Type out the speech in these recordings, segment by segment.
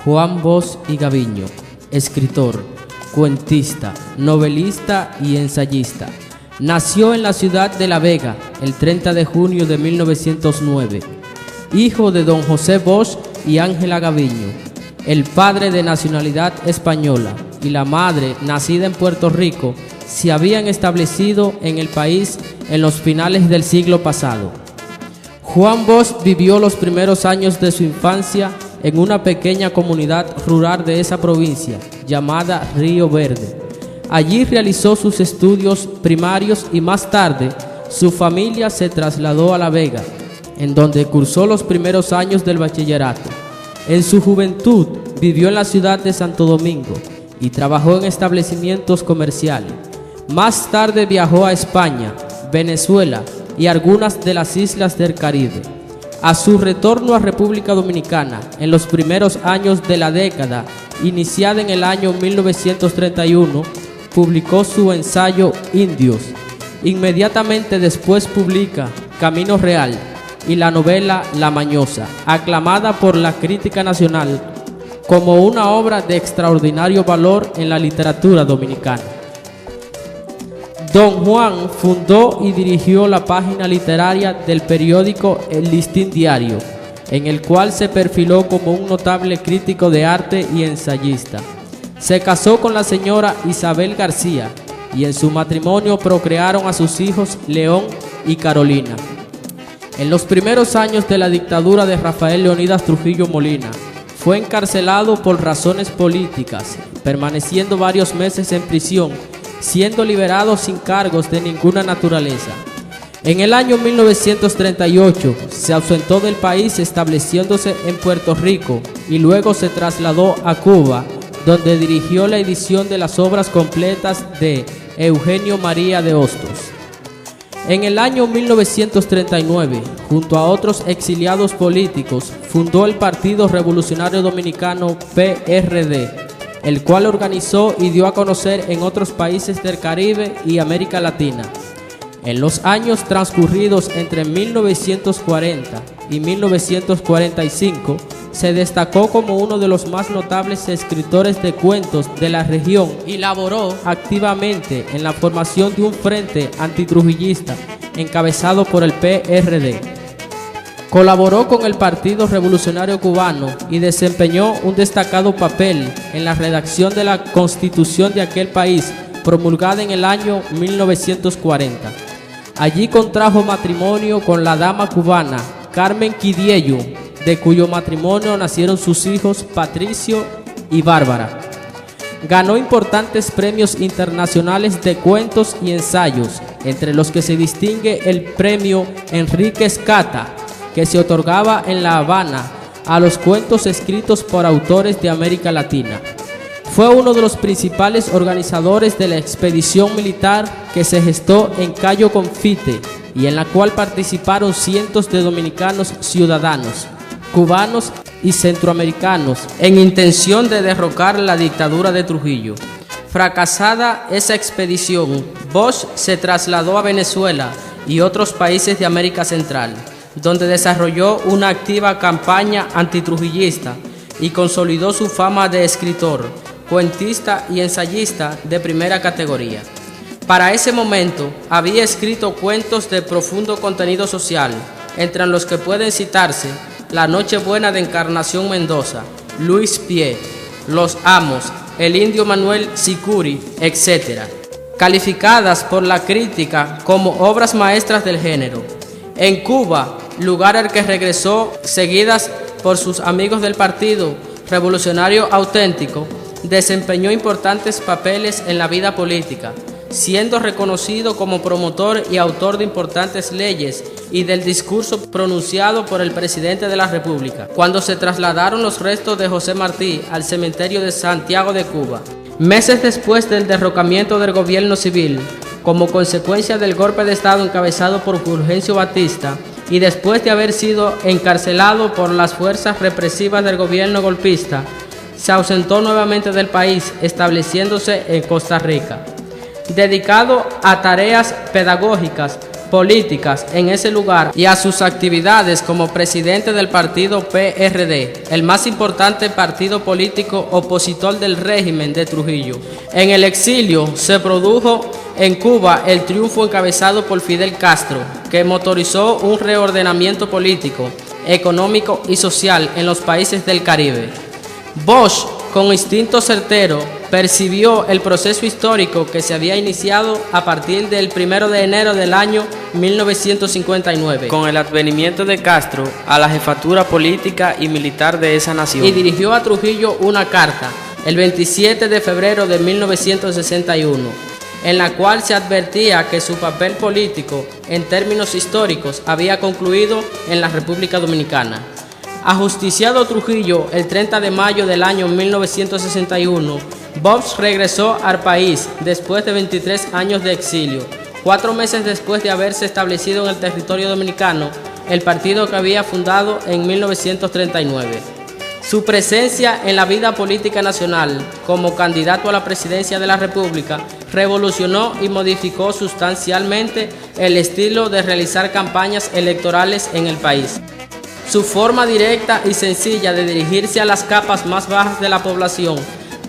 Juan Bosch y Gaviño, escritor, cuentista, novelista y ensayista. Nació en la ciudad de La Vega el 30 de junio de 1909, hijo de don José Bosch y Ángela Gaviño, el padre de nacionalidad española y la madre, nacida en Puerto Rico, se habían establecido en el país en los finales del siglo pasado. Juan Bosch vivió los primeros años de su infancia en una pequeña comunidad rural de esa provincia, llamada Río Verde. Allí realizó sus estudios primarios y más tarde su familia se trasladó a La Vega, en donde cursó los primeros años del bachillerato. En su juventud vivió en la ciudad de Santo Domingo y trabajó en establecimientos comerciales. Más tarde viajó a España, Venezuela y algunas de las islas del Caribe. A su retorno a República Dominicana, en los primeros años de la década, iniciada en el año 1931, publicó su ensayo Indios. Inmediatamente después publica Camino Real y la novela La Mañosa, aclamada por la crítica nacional como una obra de extraordinario valor en la literatura dominicana. Don Juan fundó y dirigió la página literaria del periódico El Listín Diario, en el cual se perfiló como un notable crítico de arte y ensayista. Se casó con la señora Isabel García y en su matrimonio procrearon a sus hijos León y Carolina. En los primeros años de la dictadura de Rafael Leónidas Trujillo Molina, fue encarcelado por razones políticas, permaneciendo varios meses en prisión, siendo liberado sin cargos de ninguna naturaleza. En el año 1938 se ausentó del país estableciéndose en Puerto Rico y luego se trasladó a Cuba, donde dirigió la edición de las obras completas de Eugenio María de Hostos. En el año 1939, junto a otros exiliados políticos, fundó el Partido Revolucionario Dominicano PRD, el cual organizó y dio a conocer en otros países del Caribe y América Latina. En los años transcurridos entre 1940 y 1945, se destacó como uno de los más notables escritores de cuentos de la región y laboró activamente en la formación de un frente antitrujillista encabezado por el PRD. Colaboró con el Partido Revolucionario Cubano y desempeñó un destacado papel en la redacción de la Constitución de aquel país, promulgada en el año 1940. Allí contrajo matrimonio con la dama cubana Carmen Quidiello, de cuyo matrimonio nacieron sus hijos Patricio y Bárbara. Ganó importantes premios internacionales de cuentos y ensayos, entre los que se distingue el premio Enríquez Cata, que se otorgaba en La Habana a los cuentos escritos por autores de América Latina. Fue uno de los principales organizadores de la expedición militar que se gestó en Cayo Confite y en la cual participaron cientos de dominicanos ciudadanos, cubanos y centroamericanos en intención de derrocar la dictadura de Trujillo. Fracasada esa expedición, Bosch se trasladó a Venezuela y otros países de América Central, donde desarrolló una activa campaña antitrujillista y consolidó su fama de escritor, cuentista y ensayista de primera categoría. Para ese momento había escrito cuentos de profundo contenido social, entre los que pueden citarse La Nochebuena de Encarnación Mendoza, Luis Pie, Los Amos, El Indio Manuel Sicuri, etc., calificadas por la crítica como obras maestras del género. En Cuba, lugar al que regresó seguidas por sus amigos del Partido Revolucionario Auténtico, desempeñó importantes papeles en la vida política, siendo reconocido como promotor y autor de importantes leyes y del discurso pronunciado por el presidente de la República, cuando se trasladaron los restos de José Martí al cementerio de Santiago de Cuba. Meses después del derrocamiento del gobierno civil, como consecuencia del golpe de Estado encabezado por Fulgencio Batista, y después de haber sido encarcelado por las fuerzas represivas del gobierno golpista, se ausentó nuevamente del país, estableciéndose en Costa Rica. Dedicado a tareas pedagógicas, políticas en ese lugar y a sus actividades como presidente del partido PRD, el más importante partido político opositor del régimen de Trujillo. En el exilio se produjo en Cuba el triunfo encabezado por Fidel Castro, que motorizó un reordenamiento político, económico y social en los países del Caribe. Bosch, con instinto certero, percibió el proceso histórico que se había iniciado a partir del 1 de enero del año 1959, con el advenimiento de Castro a la jefatura política y militar de esa nación, y dirigió a Trujillo una carta, el 27 de febrero de 1961, en la cual se advertía que su papel político, en términos históricos, había concluido en la República Dominicana. Ajusticiado Trujillo el 30 de mayo del año 1961, Bosch regresó al país después de 23 años de exilio, 4 meses después de haberse establecido en el territorio dominicano el partido que había fundado en 1939. Su presencia en la vida política nacional como candidato a la presidencia de la República revolucionó y modificó sustancialmente el estilo de realizar campañas electorales en el país. Su forma directa y sencilla de dirigirse a las capas más bajas de la población,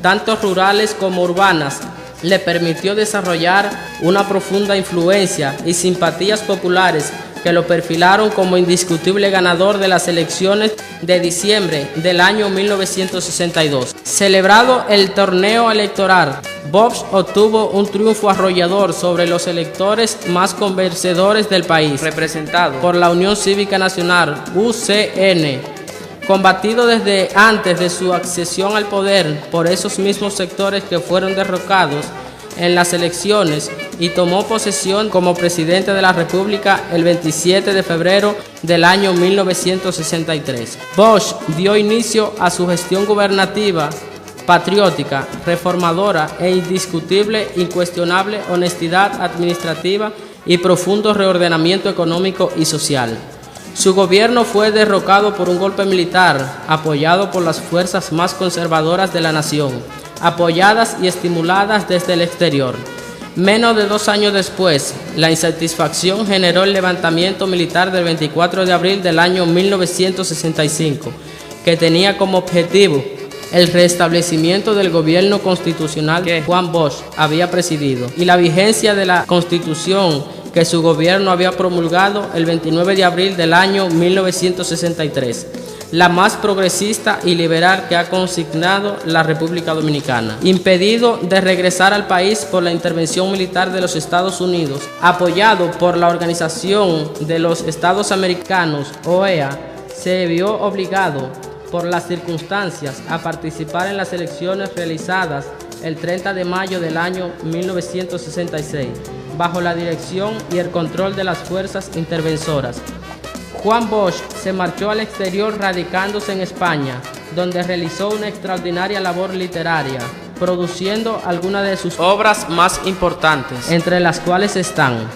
tanto rurales como urbanas, le permitió desarrollar una profunda influencia y simpatías populares que lo perfilaron como indiscutible ganador de las elecciones de diciembre del año 1962. Celebrado el torneo electoral, Bosch obtuvo un triunfo arrollador sobre los electores más convencedores del país, representado por la Unión Cívica Nacional, UCN, combatido desde antes de su accesión al poder por esos mismos sectores que fueron derrocados en las elecciones, y tomó posesión como presidente de la República el 27 de febrero del año 1963. Bosch dio inicio a su gestión gubernativa patriótica, reformadora e indiscutible, incuestionable honestidad administrativa y profundo reordenamiento económico y social. Su gobierno fue derrocado por un golpe militar, apoyado por las fuerzas más conservadoras de la nación, apoyadas y estimuladas desde el exterior. Menos de 2 años después, la insatisfacción generó el levantamiento militar del 24 de abril del año 1965, que tenía como objetivo el restablecimiento del gobierno constitucional que Juan Bosch había presidido y la vigencia de la Constitución que su gobierno había promulgado el 29 de abril del año 1963, la más progresista y liberal que ha consignado la República Dominicana. Impedido de regresar al país por la intervención militar de los Estados Unidos, apoyado por la Organización de los Estados Americanos, OEA, se vio obligado por las circunstancias a participar en las elecciones realizadas el 30 de mayo del año 1966, bajo la dirección y el control de las fuerzas intervensoras. Juan Bosch se marchó al exterior radicándose en España, donde realizó una extraordinaria labor literaria, produciendo algunas de sus obras más importantes, entre las cuales están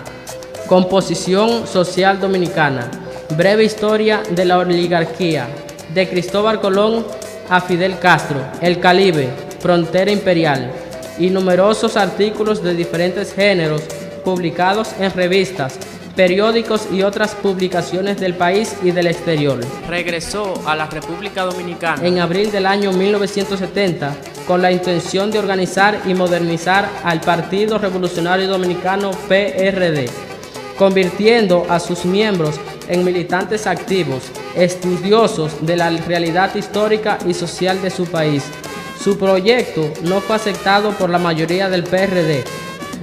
Composición Social Dominicana, Breve Historia de la Oligarquía, de Cristóbal Colón a Fidel Castro, El Caribe, Frontera Imperial, y numerosos artículos de diferentes géneros publicados en revistas, periódicos y otras publicaciones del país y del exterior. Regresó a la República Dominicana en abril del año 1970 con la intención de organizar y modernizar al Partido Revolucionario Dominicano PRD, convirtiendo a sus miembros en militantes activos, estudiosos de la realidad histórica y social de su país. Su proyecto no fue aceptado por la mayoría del PRD.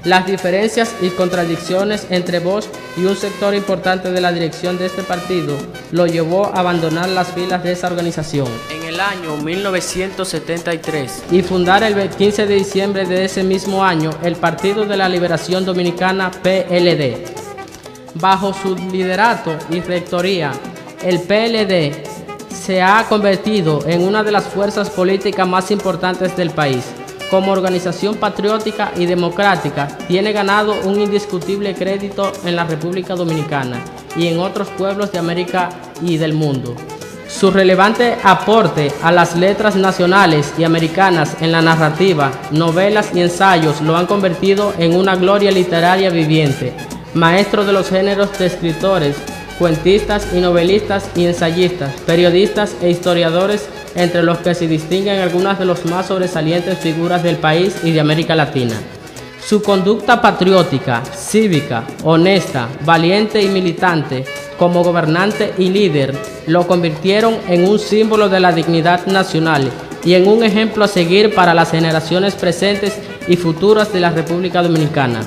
Las diferencias y contradicciones entre Bosch y un sector importante de la dirección de este partido lo llevó a abandonar las filas de esa organización en el año 1973 y fundar el 15 de diciembre de ese mismo año el Partido de la Liberación Dominicana, PLD. Bajo su liderato y rectoría, el PLD se ha convertido en una de las fuerzas políticas más importantes del país. Como organización patriótica y democrática, tiene ganado un indiscutible crédito en la República Dominicana y en otros pueblos de América y del mundo. Su relevante aporte a las letras nacionales y americanas en la narrativa, novelas y ensayos lo han convertido en una gloria literaria viviente, maestro de los géneros de escritores, cuentistas y novelistas y ensayistas, periodistas e historiadores, entre los que se distinguen algunas de las más sobresalientes figuras del país y de América Latina. Su conducta patriótica, cívica, honesta, valiente y militante, como gobernante y líder, lo convirtieron en un símbolo de la dignidad nacional y en un ejemplo a seguir para las generaciones presentes y futuras de la República Dominicana.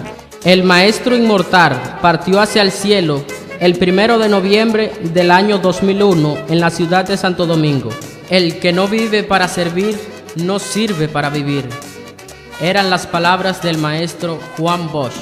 El maestro inmortal partió hacia el cielo el 1 de noviembre del año 2001 en la ciudad de Santo Domingo. El que no vive para servir, no sirve para vivir. Eran las palabras del maestro Juan Bosch.